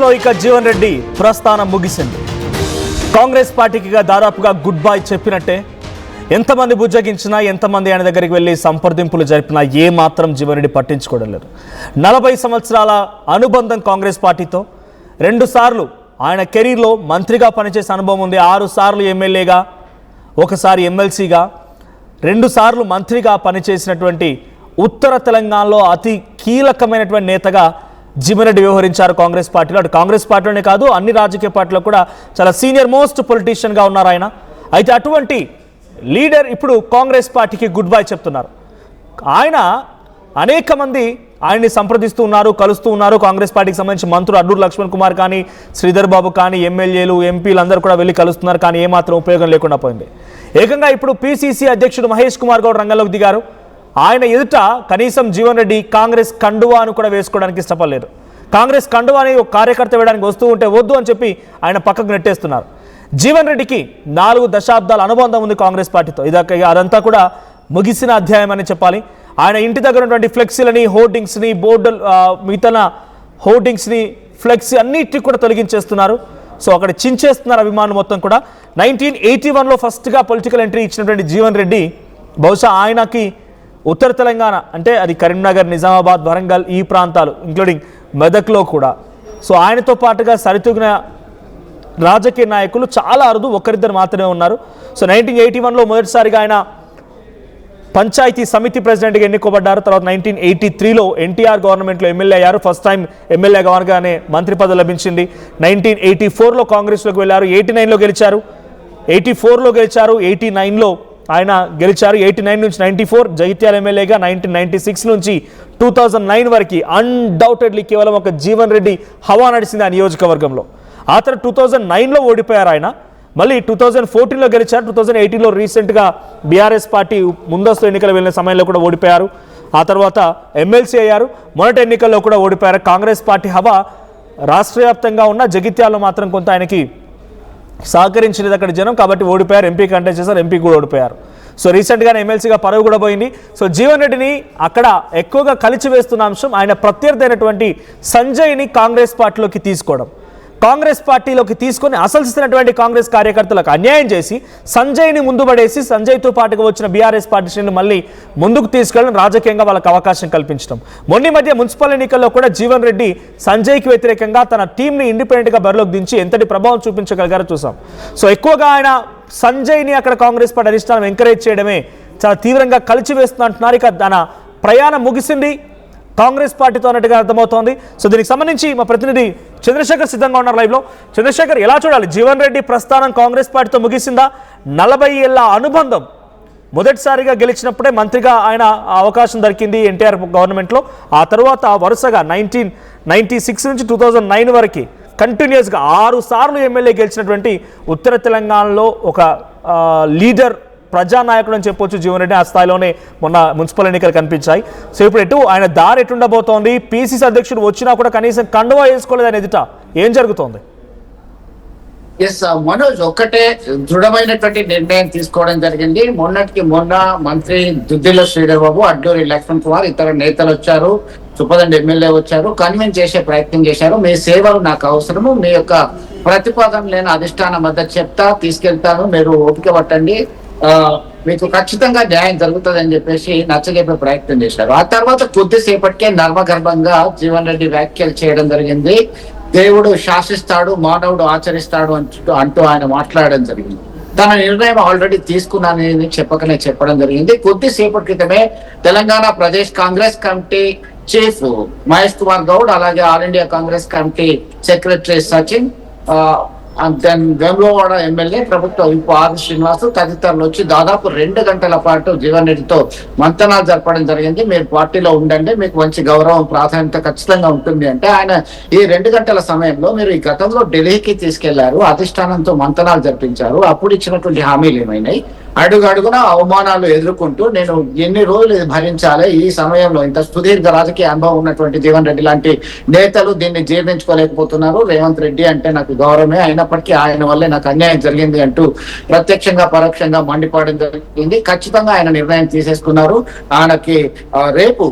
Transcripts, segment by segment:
లో ఇక జీవన్ రెడ్డి ప్రస్థానం ముగిసింది. కాంగ్రెస్ పార్టీకి దాదాపుగా గుడ్ బై చెప్పినట్టే. ఎంతమంది బుజ్జగించినా, ఎంతమంది ఆయన దగ్గరికి వెళ్ళి సంప్రదింపులు జరిపినా ఏ మాత్రం జీవన్ రెడ్డి పట్టించుకోవడం లేదు. 40 సంవత్సరాల అనుబంధం కాంగ్రెస్ పార్టీతో. 2 సార్లు ఆయన కెరీర్లో మంత్రిగా పనిచేసే అనుభవం ఉంది. 6 సార్లు ఎమ్మెల్యేగా, 1 సారి ఎమ్మెల్సీగా, 2 సార్లు మంత్రిగా పనిచేసినటువంటి ఉత్తర తెలంగాణలో అతి కీలకమైనటువంటి నేతగా జీవన్ రెడ్డి వ్యవహరించారు కాంగ్రెస్ పార్టీలో. అటు కాంగ్రెస్ పార్టీలోనే కాదు, అన్ని రాజకీయ పార్టీలో కూడా చాలా సీనియర్ మోస్ట్ పొలిటీషియన్గా ఉన్నారు ఆయన. అయితే అటువంటి లీడర్ ఇప్పుడు కాంగ్రెస్ పార్టీకి గుడ్ బై చెప్తున్నారు. ఆయన అనేక మంది ఆయన్ని సంప్రదిస్తూ ఉన్నారు, కలుస్తూ ఉన్నారు. కాంగ్రెస్ పార్టీకి సంబంధించి మంత్రులు అడ్డూరు లక్ష్మణ్ కుమార్ కానీ, శ్రీధర్ బాబు కానీ, ఎమ్మెల్యేలు, ఎంపీలు అందరూ కూడా వెళ్ళి కలుస్తున్నారు. కానీ ఏమాత్రం ఉపయోగం లేకుండా పోయింది. ఏకంగా ఇప్పుడు పిసిసి అధ్యక్షుడు మహేష్ కుమార్ గౌడ్ రంగంలోకి దిగారు. ఆయన ఎదుట కనీసం జీవన్ రెడ్డి కాంగ్రెస్ కండువాను కూడా వేసుకోవడానికి ఇష్టపడలేదు. కాంగ్రెస్ కండువాని ఒక కార్యకర్త వేయడానికి వస్తూ ఉంటే వద్దు అని చెప్పి ఆయన పక్కకు నెట్టేస్తున్నారు. జీవన్ రెడ్డికి 4 దశాబ్దాల అనుబంధం ఉంది కాంగ్రెస్ పార్టీతో. అదంతా కూడా ముగిసిన అధ్యాయం అని చెప్పాలి. ఆయన ఇంటి దగ్గర ఉన్నటువంటి ఫ్లెక్సీలని, హోర్డింగ్స్ని, బోర్డు మిగతా హోర్డింగ్స్ని, ఫ్లెక్సీ అన్నిటిని కూడా తొలగించేస్తున్నారు. సో అక్కడ చించేస్తున్నారు అభిమానులు మొత్తం కూడా. 1981లో ఫస్ట్గా పొలిటికల్ ఎంట్రీ ఇచ్చినటువంటి జీవన్ రెడ్డి బహుశా ఆయనకి ఉత్తర తెలంగాణ అంటే అది కరీంనగర్, నిజామాబాద్, వరంగల్ ఈ ప్రాంతాలు ఇంక్లూడింగ్ మెదక్లో కూడా. సో ఆయనతో పాటుగా సరితూగిన రాజకీయ నాయకులు చాలా అరుదు, ఒకరిద్దరు మాత్రమే ఉన్నారు. సో 1981లో మొదటిసారిగా ఆయన పంచాయతీ సమితి ప్రెసిడెంట్గా ఎన్నుకోబడ్డారు. తర్వాత 1983లో ఎన్టీఆర్ గవర్నమెంట్లో ఎమ్మెల్యే అయ్యారు. ఫస్ట్ టైం ఎమ్మెల్యే కాగానే మంత్రి పదవి లభించింది. 1984లో కాంగ్రెస్లోకి వెళ్ళారు. 89లో గెలిచారు, 84లో గెలిచారు, 89లో ఆయన గెలిచారు. 89 నుంచి 94 జగిత్యాల ఎమ్మెల్యేగా, 1996 నుంచి 2009 వరకు అన్డౌటెడ్లీ కేవలం ఒక జీవన్ రెడ్డి హవా నడిచింది ఆ నియోజకవర్గంలో. ఆ తర్వాత 2009లో ఓడిపోయారు ఆయన. మళ్ళీ 2014లో గెలిచారు. 2018లో రీసెంట్గా బీఆర్ఎస్ పార్టీ ముందస్తు ఎన్నికలు వెళ్ళిన సమయంలో కూడా ఓడిపోయారు. ఆ తర్వాత ఎమ్మెల్సీ అయ్యారు. మొదటి ఎన్నికల్లో కూడా ఓడిపోయారు. కాంగ్రెస్ పార్టీ హవా రాష్ట్ర వ్యాప్తంగా ఉన్న జగిత్యాలలో మాత్రం కొంత ఆయనకి సహకరించలేదు అక్కడ జనం, కాబట్టి ఓడిపోయారు. ఎంపీ కంటెస్ట్ చేశారు, ఎంపీ కూడా ఓడిపోయారు. సో రీసెంట్గానే ఎమ్మెల్సీగా పదవి కూడా పోయింది. సో జీవన్ రెడ్డిని అక్కడ ఎక్కువగా కలిచివేస్తున్న అంశం ఆయన ప్రత్యర్థి అయినటువంటి సంజయ్ని కాంగ్రెస్ పార్టీలోకి తీసుకోవడం. కాంగ్రెస్ పార్టీలోకి తీసుకొని అసలుసినటువంటి కాంగ్రెస్ కార్యకర్తలకు అన్యాయం చేసి సంజయ్ని ముందు పడేసి సంజయ్తో పాటుగా వచ్చిన బీఆర్ఎస్ పార్టీని మళ్ళీ ముందుకు తీసుకెళ్ళడం, రాజకీయంగా వాళ్ళకి అవకాశం కల్పించడం. మొన్న మధ్య మున్సిపల్ ఎన్నికల్లో కూడా జీవన్ రెడ్డి సంజయ్కి వ్యతిరేకంగా తన టీంని ఇండిపెండెంట్గా బరిలోకి దించి ఎంతటి ప్రభావం చూపించగలిగారో చూసాం. సో ఎక్కువగా ఆయన సంజయ్ని అక్కడ కాంగ్రెస్ పార్టీ అధిష్టానం ఎంకరేజ్ చేయడమే చాలా తీవ్రంగా కలిచివేస్తుంది అంటున్నారు. ఇక తన ప్రయాణం ముగిసింది కాంగ్రెస్ పార్టీతో అన్నట్టుగా అర్థమవుతోంది. సో దీనికి సంబంధించి మా ప్రతినిధి చంద్రశేఖర్ సిద్ధంగా ఉన్నారు లైవ్లో. చంద్రశేఖర్, ఎలా చూడాలి? జీవన్ రెడ్డి ప్రస్థానం కాంగ్రెస్ పార్టీతో ముగిసిందా? 40 ఏళ్ల అనుబంధం. మొదటిసారిగా గెలిచినప్పుడే మంత్రిగా ఆయన అవకాశం దొరికింది ఎన్టీఆర్ గవర్నమెంట్లో. ఆ తర్వాత వరుసగా 1996 నుంచి 2009 వరకు కంటిన్యూస్గా 6 సార్లు ఎమ్మెల్యే గెలిచినటువంటి ఉత్తర తెలంగాణలో ఒక లీడర్, ప్రజానాయకుడు అని చెప్పొచ్చు జీవన్ రెడ్డి. ఆ స్థాయిలోనే మొన్న మున్సిపల్ ఎన్నికలు కనిపించాయి. సో ఇప్పుడు ఆయన దారి ఎటుండబోతోంది? పిసిసి అధ్యక్షుడు వచ్చినా కూడా కనీసం కండువా వేసుకోలేదు ఆయన ఎదుట. ఏం జరుగుతోంది? మనోజ్, ఒక్కటే దృఢమైనటువంటి నిర్ణయం తీసుకోవడం జరిగింది. మొన్నటికి మొన్న మంత్రి దుద్దిల్ల శ్రీధర్ బాబు, అడ్డూరి లక్ష్మణ్ కుమార్, ఇతర నేతలు వచ్చారు, చుప్పదండి ఎమ్మెల్యే వచ్చారు, కన్విన్స్ చేసే ప్రయత్నం చేశారు. మీ సేవలు నాకు అవసరము, మీ యొక్క ప్రతిపాదన నేను అధిష్టానం వద్ద చెప్తా, తీసుకెళ్తాను, మీరు ఓపిక పట్టండి, మీకు ఖచ్చితంగా న్యాయం జరుగుతుంది అని చెప్పేసి నచ్చజెప్పే ప్రయత్నం చేశారు. ఆ తర్వాత కొద్దిసేపటికే నర్మగర్భంగా జీవన్ రెడ్డి వ్యాఖ్యలు చేయడం జరిగింది. దేవుడు శాసిస్తాడు, మానవుడు ఆచరిస్తాడు అంటూ ఆయన మాట్లాడడం జరిగింది. తన నిర్ణయం ఆల్రెడీ తీసుకున్నానని చెప్పడం జరిగింది. కొద్దిసేపటి క్రితమే తెలంగాణ ప్రదేశ్ కాంగ్రెస్ కమిటీ చీఫ్ మహేష్ కుమార్ గౌడ్, అలాగే all India Congress committee secretary Sachin, Vemulawada MLA ప్రభుత్వ విప్ ఆర్ శ్రీనివాస్ తదితరులు వచ్చి దాదాపు 2 గంటల పాటు జీవన్ రెడ్డితో మంతనాలు జరపడం జరిగింది. మీరు పార్టీలో ఉండండి, మీకు మంచి గౌరవం, ప్రాధాన్యత ఖచ్చితంగా ఉంటుంది అంటే ఆయన ఈ 2 గంటల సమయంలో మీరు ఈ గతంలో ఢిల్లీకి తీసుకెళ్లారు, అధిష్టానంతో మంతనాలు జరిపించారు, అప్పుడు ఇచ్చినటువంటి హామీలు ఏమైనాయి, అడుగు అడుగున అవమానాలు ఎదుర్కొంటూ నేను ఎన్ని రోజులు ఇది భరించాలి, ఈ సమయంలో ఇంత సుదీర్ఘ రాజకీయ అనుభవం ఉన్నటువంటి జీవన్ రెడ్డి లాంటి నేతలు దీన్ని జీర్ణించుకోలేకపోతున్నారు. రేవంత్ రెడ్డి అంటే నాకు గౌరవమే, అయినప్పటికీ ఆయన వల్లే నాకు అన్యాయం జరిగింది అంటూ ప్రత్యక్షంగా పరోక్షంగా మండిపడడం జరిగింది. ఖచ్చితంగా ఆయన నిర్ణయం తీసేసుకున్నారు. ఆయనకి రేపు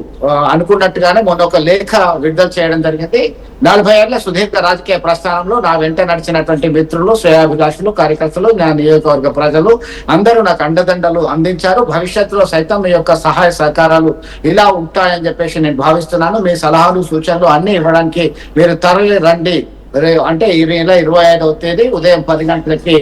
అనుకున్నట్టుగానే మొన్న ఒక లేఖ విడుదల చేయడం జరిగింది. 40 ఏళ్ల సుదీర్ఘ రాజకీయ ప్రస్థానంలో నా వెంట నడిచినటువంటి మిత్రులు, శ్రేయాభిలాషులు, కార్యకర్తలు, నా నియోజకవర్గ ప్రజలు అందరూ నాకు అండదండలు అందించారు. భవిష్యత్తులో సైతం మీ యొక్క సహాయ సహకారాలు ఇలా ఉంటాయని చెప్పేసి నేను భావిస్తున్నాను. మీ సలహాలు సూచనలు అన్ని ఇవ్వడానికి మీరు తరలి రండి. అంటే ఈ నెల 25వ తేదీ ఉదయం 10 గంటలకి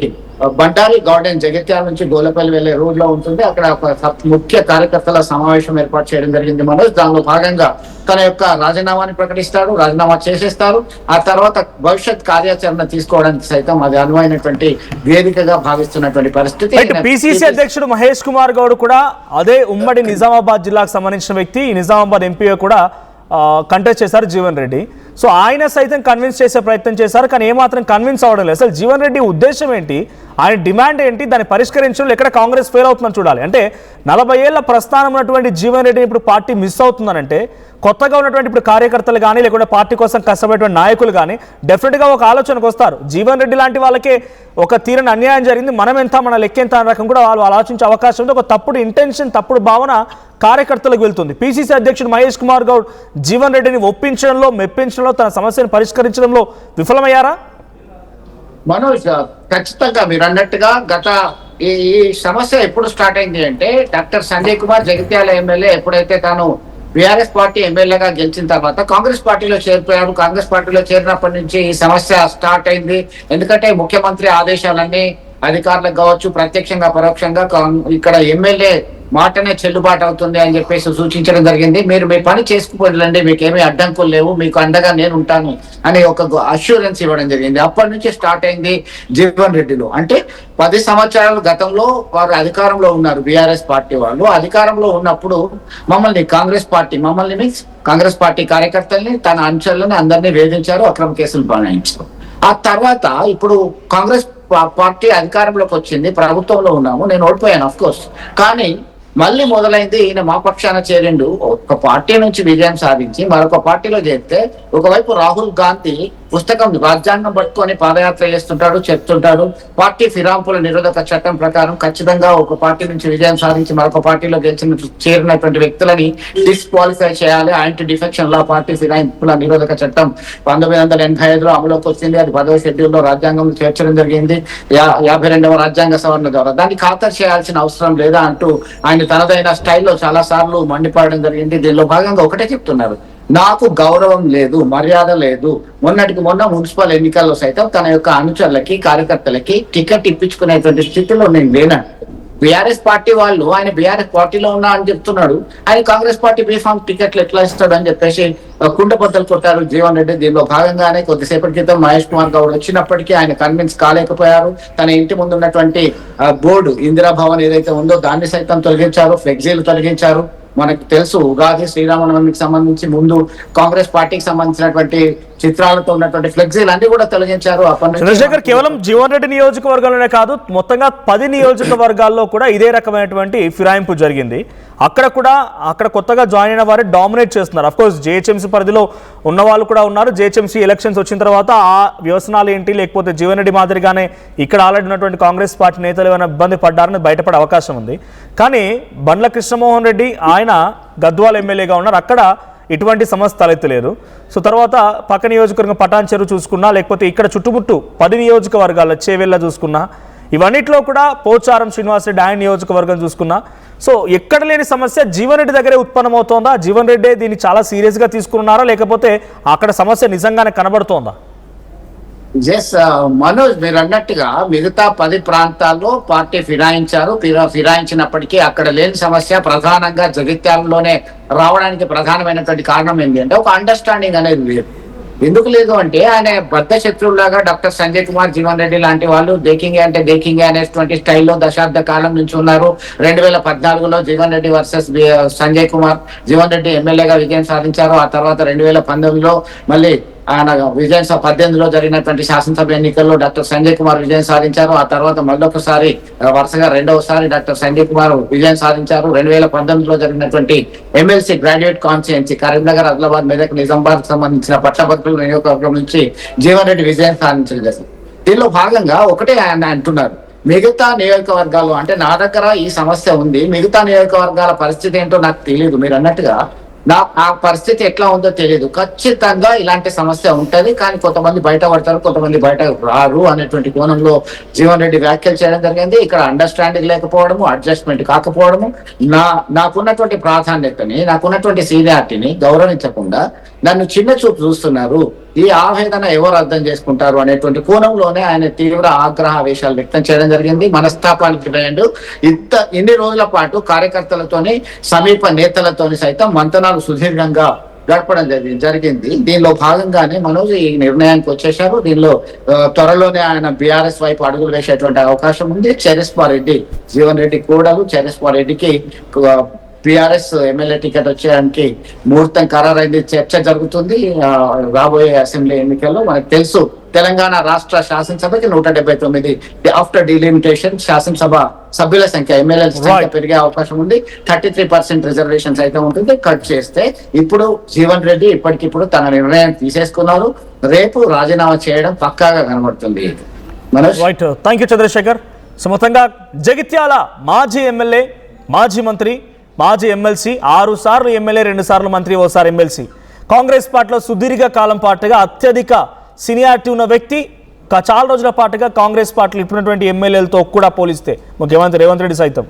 బండారి గార్డెన్ జగిత్యాల నుంచి గోలపల్లి వెళ్లే రోడ్ లో ఉంటుంది. అక్కడ ఒక ముఖ్య కార్యకర్తల సమావేశం ఏర్పాటు చేయడం జరిగింది మనోజ్. దానిలో భాగంగా తన యొక్క రాజీనామాని ప్రకటిస్తాడు, రాజీనామా చేసేస్తారు. ఆ తర్వాత భవిష్యత్ కార్యాచరణ తీసుకోవడానికి సైతం అది అనువైనటువంటి వేదికగా భావిస్తున్నటువంటి పరిస్థితి. పిసిసి అధ్యక్షుడు మహేష్ కుమార్ గౌడ్ కూడా అదే ఉమ్మడి నిజామాబాద్ జిల్లాకు సంబంధించిన వ్యక్తి, నిజామాబాద్ ఎంపీగా కూడా కంటెస్ట్ చేశారు జీవన్ రెడ్డి. సో ఆయన సైతం కన్విన్స్ చేసే ప్రయత్నం చేశారు, కానీ ఏమాత్రం కన్విన్స్ అవ్వడం లేదు. అసలు జీవన్ రెడ్డి ఉద్దేశం ఏంటి, ఆయన డిమాండ్ ఏంటి, దాన్ని పరిష్కరించడంలో ఎక్కడ కాంగ్రెస్ ఫెయిల్ అవుతుందని చూడాలి. అంటే 40 ఏళ్ల ప్రస్థానం ఉన్నటువంటి జీవన్ రెడ్డిని ఇప్పుడు పార్టీ మిస్ అవుతుందనంటే కొత్తగా ఉన్నటువంటి ఇప్పుడు కార్యకర్తలు కానీ లేకుంటే పార్టీ కోసం కష్టపడేటువంటి నాయకులు కానీ డెఫినెట్గా ఒక ఆలోచనకు వస్తారు. జీవన్ రెడ్డి లాంటి వాళ్ళకే ఒక తీరని అన్యాయం జరిగింది, మనం ఎంత, మన లెక్కెంత అనే రకం కూడా వాళ్ళు ఆలోచించే అవకాశం ఉంది. ఒక తప్పుడు ఇంటెన్షన్, తప్పుడు భావన కార్యకర్తలకు వెళ్తుంది. పిసిసి అధ్యక్షుడు మహేష్ కుమార్ గౌడ్ జీవన్ రెడ్డిని ఒప్పించడంలో, మెప్పించడంలో, తన సమస్యను పరిష్కరించడంలో విఫలమయ్యారా? మనోజ్, ఖచ్చితంగా మీరు అన్నట్టుగా గత ఈ సమస్య ఎప్పుడు స్టార్ట్ అయింది అంటే డాక్టర్ సంజయ్ కుమార్ జగిత్యాల ఎమ్మెల్యే ఎప్పుడైతే తాను బీఆర్ఎస్ పార్టీ ఎమ్మెల్యేగా గెలిచిన తర్వాత కాంగ్రెస్ పార్టీలో చేరిపోయారు. కాంగ్రెస్ పార్టీలో చేరినప్పటి నుంచి ఈ సమస్య స్టార్ట్ అయింది. ఎందుకంటే ముఖ్యమంత్రి ఆదేశాలన్నీ అధికారులకు కావచ్చు, ప్రత్యక్షంగా పరోక్షంగా ఇక్కడ ఎమ్మెల్యే మాటనే చెల్లుబాటు అవుతుంది అని చెప్పేసి సూచించడం జరిగింది. మీరు మీ పని చేసుకుపోండి, మీకు ఏమీ అడ్డంకులు లేవు, మీకు అండగా నేను ఉంటాను అని ఒక అష్యూరెన్స్ ఇవ్వడం జరిగింది. అప్పటి నుంచి స్టార్ట్ అయింది జీవన్ రెడ్డిలో. అంటే 10 సంవత్సరాల గతంలో వారు అధికారంలో ఉన్నారు. బీఆర్ఎస్ పార్టీ వాళ్ళు అధికారంలో ఉన్నప్పుడు మమ్మల్ని కాంగ్రెస్ పార్టీ కార్యకర్తల్ని, తన అనుచరులని అందరినీ వేధించారు, అక్రమ కేసులు బనాయించారు. ఆ తర్వాత ఇప్పుడు కాంగ్రెస్ పార్టీ అధికారంలోకి వచ్చింది, ప్రభుత్వంలో ఉన్నాము, నేను ఓడిపోయాను అఫ్ కోర్స్, కానీ మళ్ళీ మొదలైంది. ఈయన మా పక్షాన చేరిండు, ఒక పార్టీ నుంచి విజయం సాధించి మరొక పార్టీలో చేరితే ఒకవైపు రాహుల్ గాంధీ పుస్తకం రాజ్యాంగం పట్టుకొని పాదయాత్ర చేస్తుంటాడు, చెప్తుంటాడు పార్టీ ఫిరాయింపుల నిరోధక చట్టం ప్రకారం ఖచ్చితంగా ఒక పార్టీ నుంచి విజయం సాధించి మరొక పార్టీలో చేరినటువంటి వ్యక్తులని డిస్క్వాలిఫై చేయాలి. యాంటీ డిఫెక్షన్ లా పార్టీ ఫిరాయింపుల నిరోధక చట్టం 1985లో అమలులోకి వచ్చింది. అది 10వ షెడ్యూల్లో రాజ్యాంగంలో చేర్చడం జరిగింది 52వ రాజ్యాంగ సవరణ ద్వారా. దాన్ని ఖాతరు చేయాల్సిన అవసరం లేదా అంటూ ఆయన తనదైన స్టైల్లో చాలా సార్లు మండిపడడం జరిగింది. దీనిలో భాగంగా ఒకటే చెప్తున్నారు, నాకు గౌరవం లేదు, మర్యాద లేదు. మొన్నటికి మొన్న మున్సిపల్ ఎన్నికల్లో సైతం తన యొక్క అనుచరులకి, కార్యకర్తలకి టికెట్ ఇప్పించుకునేటువంటి స్థితిలో నేను లేను. బీఆర్ఎస్ పార్టీ వాళ్ళు ఆయన బీఆర్ఎస్ పార్టీలో ఉన్నా అని చెప్తున్నాడు, ఆయన కాంగ్రెస్ పార్టీ బీఫామ్ టికెట్లు ఎట్లా ఇస్తాడు అని చెప్పేసి కుండబద్దలు కొట్టారు జీవన్ రెడ్డి. దీనిలో భాగంగానే కొద్దిసేపటి క్రితం మహేష్ కుమార్ గౌడ్ వచ్చినప్పటికీ ఆయన కన్విన్స్ కాలేకపోయారు. తన ఇంటి ముందు ఉన్నటువంటి బోర్డు ఇందిరా భవన్ ఏదైతే ఉందో దాన్ని సైతం తొలగించారు, ఫ్లెక్సీలు తొలగించారు. మనకు తెలుసు ఉగాది, శ్రీరామనవమికి సంబంధించి ముందు కాంగ్రెస్ పార్టీకి సంబంధించినటువంటి చిత్రాలతో ఉన్నటువంటి ఫ్లెక్సీలు అన్ని కూడా తొలగించారు. చంద్రశేఖర్, కేవలం జీవన్ రెడ్డి నియోజకవర్గంలోనే కాదు, మొత్తంగా 10 నియోజకవర్గాల్లో కూడా ఇదే రకమైనటువంటి ఫిరాయింపు జరిగింది. అక్కడ కొత్తగా జాయిన్ అయిన వారే డామినేట్ చేస్తున్నారు. అఫ్కోర్స్ జేహెచ్ఎంసీ పరిధిలో ఉన్న వాళ్ళు కూడా ఉన్నారు. జేహెచ్ఎంసీ ఎలక్షన్స్ వచ్చిన తర్వాత ఆ వ్యవసనాలు ఏంటి, లేకపోతే జీవన్ రెడ్డి మాదిరిగానే ఇక్కడ ఆల్రెడీ ఉన్నటువంటి కాంగ్రెస్ పార్టీ నేతలు ఏమైనా ఇబ్బంది పడ్డారని బయటపడే అవకాశం ఉంది. కానీ బండ్ల కృష్ణమోహన్ రెడ్డి ఆయన గద్వాల ఎమ్మెల్యేగా ఉన్నారు, అక్కడ ఇటువంటి సమస్య తలెత్తలేదు. సో తర్వాత పక్క నియోజకవర్గం పటాన్ చెరువు చూసుకున్నా, లేకపోతే ఇక్కడ చుట్టుముట్టు 10 నియోజకవర్గాల చేవెళ్ళ చూసుకున్నా, ఇవన్నిట్లో కూడా పోచారం శ్రీనివాసరెడ్డి ఆయన నియోజకవర్గం చూసుకున్నా, సో ఎక్కడ లేని సమస్య జీవన్ రెడ్డి దగ్గరే ఉత్పన్నమవుతోందా? జీవన్ రెడ్డి దీన్ని చాలా సీరియస్గా తీసుకున్నారా, లేకపోతే అక్కడ సమస్య నిజంగానే కనబడుతోందా? మనోజ్, మీరు అన్నట్టుగా మిగతా 10 ప్రాంతాల్లో పార్టీ ఫిరాయించినప్పటికీ అక్కడ లేని సమస్య ప్రధానంగా జగిత్యాలలోనే రావడానికి ప్రధానమైనటువంటి కారణం ఏంటి అంటే ఒక అండర్స్టాండింగ్ అనేది లేదు. ఎందుకు లేదు అంటే ఆయన బద్ద శత్రువులాగా డాక్టర్ సంజయ్ కుమార్, జీవన్ రెడ్డి లాంటి వాళ్ళు దేకింగే అనేటువంటి స్టైల్లో దశాబ్ద కాలం నుంచి ఉన్నారు. 2014లో జీవన్ రెడ్డి వర్సెస్ సంజయ్ కుమార్, జీవన్ రెడ్డి ఎమ్మెల్యేగా విజయం సాధించారు. ఆ తర్వాత 2019లో మళ్ళీ ఆయన విజయం 18లో జరిగినటువంటి శాసనసభ ఎన్నికల్లో డాక్టర్ సంజయ్ కుమార్ విజయం సాధించారు. ఆ తర్వాత మళ్ళొకసారి వరుసగా రెండవసారి డాక్టర్ సంజయ్ కుమార్ విజయం సాధించారు. 2019లో జరిగినటువంటి MLC graduate constituency Karimnagar, Adilabad, Medak, Nizamabad సంబంధించిన పట్టభద్రుల నియోజకవర్గం నుంచి జీవన్ రెడ్డి విజయం సాధించడం జరిగింది. దీనిలో భాగంగా ఒకటే ఆయన అంటున్నారు, మిగతా నియోజకవర్గాలు అంటే నా దగ్గర ఈ సమస్య ఉంది, మిగతా నియోజకవర్గాల పరిస్థితి ఏంటో నాకు తెలియదు. మీరు అన్నట్టుగా ఆ పరిస్థితి ఎట్లా ఉందో తెలియదు. ఖచ్చితంగా ఇలాంటి సమస్య ఉంటది, కానీ కొంతమంది బయట పడతారు, కొంతమంది బయట రారు అనేటువంటి కోణంలో జీవన్ రెడ్డి వ్యాఖ్యలు చేయడం జరిగింది. ఇక్కడ అండర్స్టాండింగ్ లేకపోవడము, అడ్జస్ట్మెంట్ కాకపోవడము, నాకున్నటువంటి ప్రాధాన్యతని, నాకున్నటువంటి సీనియారిటీని గౌరవించకుండా నన్ను చిన్న చూపు చూస్తున్నారు, ఈ ఆవేదన ఎవరు అర్థం చేసుకుంటారు అనేటువంటి కోణంలోనే ఆయన తీవ్ర ఆగ్రహావేశాలు వ్యక్తం చేయడం జరిగింది. మనస్తాపానికి ఇన్ని రోజుల పాటు కార్యకర్తలతోని, సమీప నేతలతోని సైతం మంతనాలు సుదీర్ఘంగా గడపడం జరిగింది. దీనిలో భాగంగానే మనోజ్ ఈ నిర్ణయానికి వచ్చేశారు. దీనిలో త్వరలోనే ఆయన బీఆర్ఎస్ వైపు అడుగులు వేసేటువంటి అవకాశం ఉంది. చైరస్పాల్ రెడ్డి, జీవన్ రెడ్డి కూడలు చైరస్పాల్ రెడ్డికి బీఆర్ఎస్ ఎమ్మెల్యే టికెట్ వచ్చేయడానికి ముహూర్తం ఖరారైంది. చర్చ జరుగుతుంది. రాబోయే అసెంబ్లీ ఎన్నికల్లో మనకు తెలుసు, తెలంగాణ రాష్ట్ర శాసనసభకి 179 ఆఫ్టర్ డిలిమిటేషన్ శాసనసభ సభ్యుల సంఖ్య, ఎమ్మెల్యేల సంఖ్య పెరిగే అవకాశం ఉంది. 33% రిజర్వేషన్స్ అయితే ఉంటుంది. కట్ చేస్తే ఇప్పుడు జీవన్ రెడ్డి ఇప్పటికిప్పుడు తన నిర్ణయం తీసేసుకున్నారు. రేపు రాజీనామా చేయడం పక్కాగా కనబడుతుంది. Right, thank you Chandrashekar. So మొత్తంగా జగిత్యాల మాజీ ఎమ్మెల్యే, మాజీ మంత్రి, మాజీ ఎమ్మెల్సీ, 6 సార్లు ఎమ్మెల్యే, 2 సార్లు మంత్రి, ఓసారి ఎమ్మెల్సీ, కాంగ్రెస్ పార్టీలో సుదీర్ఘ కాలం పాటుగా అత్యధిక సీనియారిటీ ఉన్న వ్యక్తి, చాలా రోజుల పాటుగా కాంగ్రెస్ పార్టీలో ఇప్పుడున్నటువంటి ఎమ్మెల్యేలతో కూడా పోలిస్తే ముఖ్యమంత్రి రేవంత్ రెడ్డి సైతం.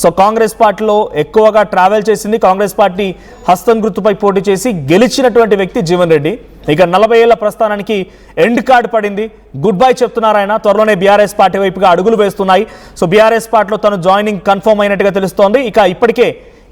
సో కాంగ్రెస్ పార్టీలో ఎక్కువగా ట్రావెల్ చేసింది, కాంగ్రెస్ పార్టీ హస్తం గుర్తుపై పోటీ చేసి గెలిచినటువంటి వ్యక్తి జీవన్ రెడ్డి. ఇక 40 ఏళ్ల ప్రస్థానానికి ఎండ్ కార్డ్ పడింది. గుడ్ బై చెప్తున్నారు ఆయన. త్వరలోనే బీఆర్ఎస్ పార్టీ వైపుగా అడుగులు వేస్తున్నాయి. సో బీఆర్ఎస్ పార్టీలో తను జాయినింగ్ కన్ఫర్మ్ అయినట్టుగా తెలుస్తోంది. ఇక ఇప్పటికే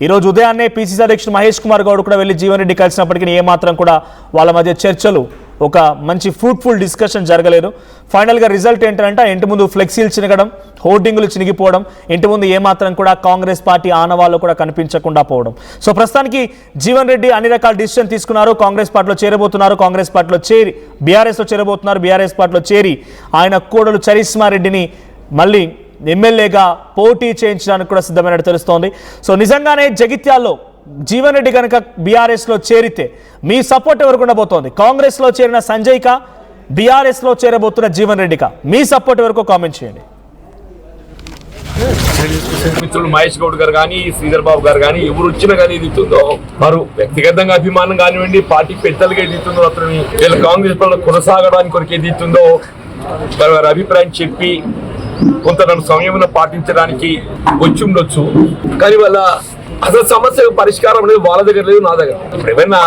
ఈరోజు ఉదయాన్నే పీసీసీ అధ్యక్షుడు మహేష్ కుమార్ గౌడ్ కూడా వెళ్ళి జీవన్ రెడ్డి కలిసినప్పటికీ ఏమాత్రం కూడా వాళ్ళ మధ్య చర్చలు, ఒక మంచి ఫ్రూట్ఫుల్ డిస్కషన్ జరగలేదు. ఫైనల్గా రిజల్ట్ ఏంటంటే ఇంటి ముందు ఫ్లెక్సీలు చినగడం, హోర్డింగులు చినిగిపోవడం, ఇంటి ముందు ఏమాత్రం కూడా కాంగ్రెస్ పార్టీ ఆనవాళ్ళు కూడా కనిపించకుండా పోవడం. సో ప్రస్తుతానికి జీవన్ రెడ్డి అన్ని రకాల డిసిషన్ తీసుకున్నారు. కాంగ్రెస్ పార్టీలో చేరబోతున్నారు, కాంగ్రెస్ పార్టీలో చేరి బీఆర్ఎస్లో చేరబోతున్నారు, బీఆర్ఎస్ పార్టీలో చేరి ఆయన కోడలు చరిస్మా రెడ్డిని మళ్ళీ ఎమ్మెల్యేగా పోటీ చేయించడానికి కూడా సిద్ధమైనట్టు తెలుస్తోంది. సో నిజంగానే జగిత్యాల్లో జీవన్ రెడ్డి కనుక బీఆర్ఎస్లో చేరితే మీ సపోర్ట్ ఎవరికి ఉండబోతోంది? కాంగ్రెస్లో చేరిన సంజయ్కా, బీఆర్ఎస్లో చేరబోతున్న జీవన్ రెడ్డికా? మీ సపోర్ట్ ఎవరికో కామెంట్ చేయండి. మిత్రులు మహేష్ గౌడ్ గారు కానీ, శ్రీధర్ బాబు గారు కానీ, ఎవరు వచ్చినా కానీ ఎదుగుతుందో, వారు వ్యక్తిగతంగా అభిమానం కానివ్వండి, పార్టీ పెద్దలుగా ఎదుగుతుందో, అతను వీళ్ళ కాంగ్రెస్ పనులు కొనసాగడానికి కొరకు ఎదుగుతుందో వారి అభిప్రాయం చెప్పి కొంత నన్ను సంయమనం పాటించడానికి వచ్చి ఉండొచ్చు. కానీ వాళ్ళ అసలు సమస్యకు పరిష్కారం అనేది వాళ్ళ దగ్గర లేదు, నా దగ్గర. ఇప్పుడు ఏమైనా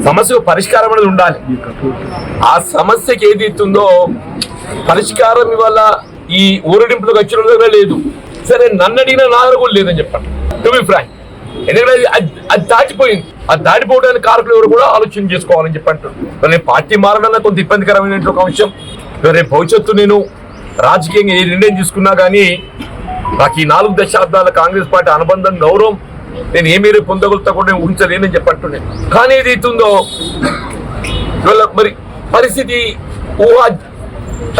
సమస్యకు పరిష్కారం అనేది ఉండాలి. ఆ సమస్యకి ఏది ఇస్తుందో పరిష్కారం ఇవాళ ఈ ఊరడింపులకు వచ్చిన దగ్గర లేదు. సరే, నన్ను అడిగినా నా దగ్గర కూడా లేదని చెప్పండి, టు బి ఫ్రాంక్. ఎందుకంటే అది దాటిపోయింది. అది దాటిపోవడానికి కారకులు ఎవరు కూడా ఆలోచన చేసుకోవాలని చెప్పి అంటున్నాను. నేను పార్టీ మారడం కొంత ఇబ్బందికరమైన ఒక అంశం. రేపు భవిష్యత్తు నేను రాజకీయంగా ఏ నిర్ణయం తీసుకున్నా కానీ నాకు ఈ 4 దశాబ్దాల కాంగ్రెస్ పార్టీ అనుబంధం, గౌరవం నేను ఏ మేర పొందగలుగుతా కూడా ఊహించలేనని చెప్పంటున్నాను. కానీ ఏది అవుతుందో మరి పరిస్థితి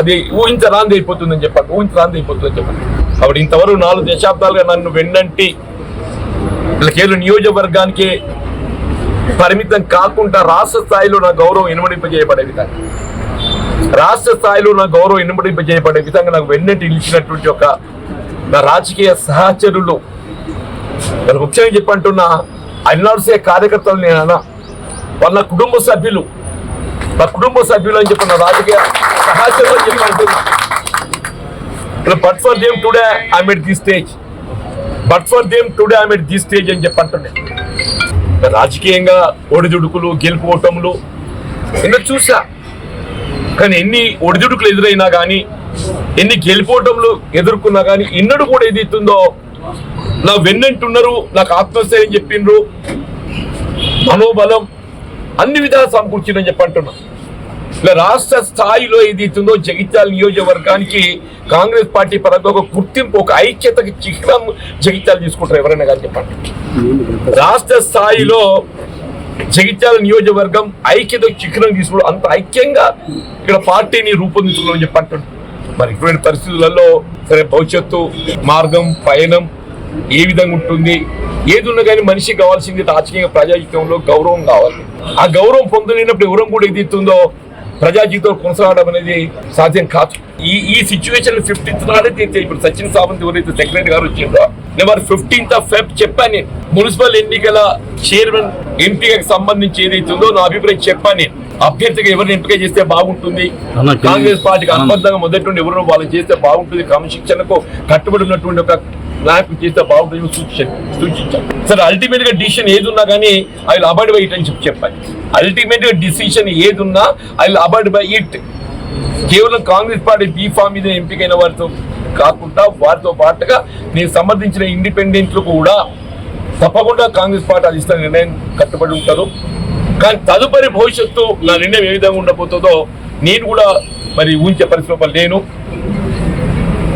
అది ఊహించరాంది అయిపోతుందని చెప్పండి. కాబట్టి ఇంతవరకు 4 దశాబ్దాలుగా నన్ను వెన్నంటి వీళ్ళకేళ్ళు నియోజకవర్గానికి పరిమితం కాకుండా రాష్ట్ర స్థాయిలో నా గౌరవం ఇనుమడింపజేయబడే విధంగా, నాకు వెన్నంటి నిలిచినటువంటి ఒక నా రాజకీయ సహచరులు, నేను ముఖ్యంగా చెప్పంటున్నా అన్నాడుసే కార్యకర్తలు, నేనన్నా వాళ్ళ కుటుంబ సభ్యులు అని చెప్పిన రాజకీయ సహచరులు అని చెప్పంటున్నా. But for them today I'm at this stage అని చెప్పంటున్నా. రాజకీయంగా ఒడిదుడుకులు, గెలుపు ఓటములు ఇంకా చూసా. కానీ ఎన్ని ఒడిదుడుకులు ఎదురైనా కానీ, ఎన్ని గెలిపోవటంలో ఎదుర్కొన్నా కానీ, ఇన్నడు కూడా ఏదైతుందో నా వెన్నంటున్నారు, నాకు ఆత్మస్థైర్యం చెప్పిండ్రు, మనోబలం అన్ని విధాలు సమకూర్చిందని చెప్పంటున్నా. ఇలా రాష్ట్ర స్థాయిలో ఏదైతుందో జగిత్యాల నియోజకవర్గానికి కాంగ్రెస్ పార్టీ పరంగా ఒక గుర్తింపు, ఒక ఐక్యతకి చిహ్నం జగిత్యాలు తీసుకుంటారు ఎవరైనా కానీ చెప్పండి. రాష్ట్ర స్థాయిలో జగిత్యాల నియోజకవర్గం ఐక్యత చిహ్నం తీసుకోవడం, అంత ఐక్యంగా ఇక్కడ పార్టీని రూపొందించుకోవాలని చెప్పి అంటాడు. మరి ఇటువంటి పరిస్థితులలో సరే భవిష్యత్తు మార్గం పయనం ఏ విధంగా ఉంటుంది, ఏది ఉన్నా కానీ మనిషికి కావాల్సింది రాజకీయ ప్రజాజీవితంలో గౌరవం కావాలి. ఆ గౌరవం పొందలేనప్పుడు ఎవరం కూడా ఏదైతుందో ప్రజా జీవితంలో కొనసాగడం అనేది సాధ్యం కాదు. ఈ సిచ్యువేషన్ 15th నాడే ఇప్పుడు సచిన్ సావంత్ ఎవరైతే సెక్రటరీ గారు వచ్చిందో నెంబర్ 15th of Feb చెప్పాను నేను. మున్సిపల్ ఎన్నికల చైర్మన్ ఎంపికకి సంబంధించి ఏదైతుందో నా అభిప్రాయం చెప్పాను నేను. అభ్యర్థిగా ఎవరిని ఎంపిక చేస్తే బాగుంటుంది, కాంగ్రెస్ పార్టీకి అనుబంధంగా మొదటి నుండి ఎవరినో వాళ్ళు చేస్తే బాగుంటుంది, క్రమశిక్షణకు కట్టుబడి ఉన్నటువంటి ఒక నాయకులు చేస్తే బాగుంటుంది సూచించాను. సరే అల్టిమేట్ గా డిసిషన్ ఏది ఉన్నా కానీ I will avoid by it అని చెప్పాను. అల్టిమేట్ గా డిసిషన్ ఏది ఉన్నా I will avoid by it. కేవలం కాంగ్రెస్ పార్టీ బీఫామ్ మీద ఎంపికైన వారితో కాకుండా వారితో పాటుగా నేను సమర్థించిన ఇండిపెండెంట్లు కూడా తప్పకుండా కాంగ్రెస్ పార్టీ అధిష్టాన నిర్ణయం కట్టుబడి ఉంటారు. కానీ తదుపరి భవిష్యత్తు నా నిర్ణయం ఏ విధంగా ఉండబోతుందో నేను కూడా మరి ఊహించే పరిస్థితులు లేను.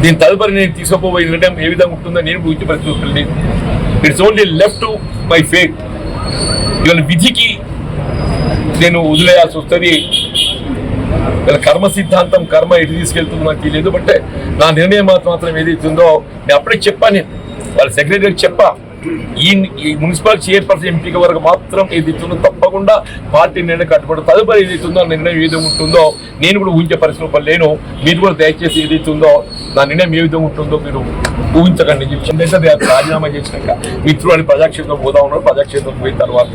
దీని తదుపరి నేను తీసుకుపోయే నిర్ణయం ఏ విధంగా ఉంటుందో నేను ఊహించే పరిస్థితులు లేను. It's only left to my fate. ఇవాళ విధికి నేను వదిలేయాల్సి వస్తుంది. కర్మ సిద్ధాంతం కర్మ ఎటు తీసుకెళ్తుందో నాకు తెలియదు. బట్ నా నిర్ణయం మాత్రం ఏదైతుందో నేను అప్పుడే చెప్పాను. నేను వాళ్ళ సెక్రటరీకి చెప్పా, ఈ మున్సిపల్ చైర్పర్సన్ ఎంపిక వరకు మాత్రం ఏదైతుందో తప్పకుండా పార్టీ నిర్ణయం కట్టుబడి తదుపరి ఏదైతుందో నిర్ణయం ఏ విధంగా ఉంటుందో నేను కూడా ఊహించే పరిస్థితులు లేను. మీరు కూడా దయచేసి ఏదైతుందో నా నిర్ణయం ఏ విధంగా ఉంటుందో మీరు ఊహించకండి. రాజీనామా చేసినాక మిత్రులు అని ప్రజాక్షేత్రం పోదా ఉన్నారు. ప్రజాక్షేత్రం పోయిన తర్వాత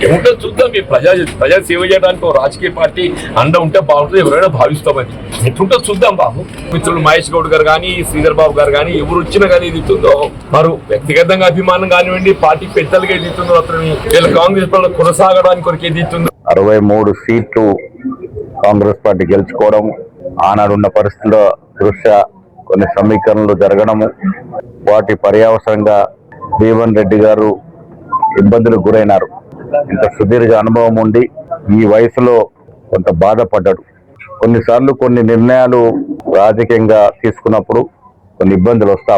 ఏముంటుందో చూద్దాం. మీరు ప్రజా సేవ చేయడానికి రాజకీయ పార్టీ అండ ఉంటే బాగుంటుంది, ఎవరైనా భావిస్తామని ఎట్లుంటో చూద్దాం బాబు. మిత్రులు మహేష్ గౌడ్ గారు కానీ శ్రీధర్ బాబు గారు కానీ ఎవరు వచ్చినా కానీ ఏదైతుందో వారు వ్యక్తిగతంగా అభిమానం కానివ్వండి, పార్టీ పెద్దలుగా ఏదైతుందో అతను కాంగ్రెస్ పార్టీ కొనసాగడానికి కొరకు ఏదైతుందో 63 సీట్లు కాంగ్రెస్ పార్టీ గెలుచుకోవడం, ఆనాడున్న పరిస్థితుల దృష్ట్యా కొన్ని సమీకరణలు జరగడము, వాటి పర్యవసరంగా జీవన్ రెడ్డి గారు ఇబ్బందులకు గురైనారు. ఇంత సుదీర్ఘ అనుభవం ఉండి ఈ వయసులో కొంత బాధపడ్డాడు. కొన్నిసార్లు కొన్ని నిర్ణయాలు రాజకీయంగా తీసుకున్నప్పుడు కొన్ని ఇబ్బందులు వస్తా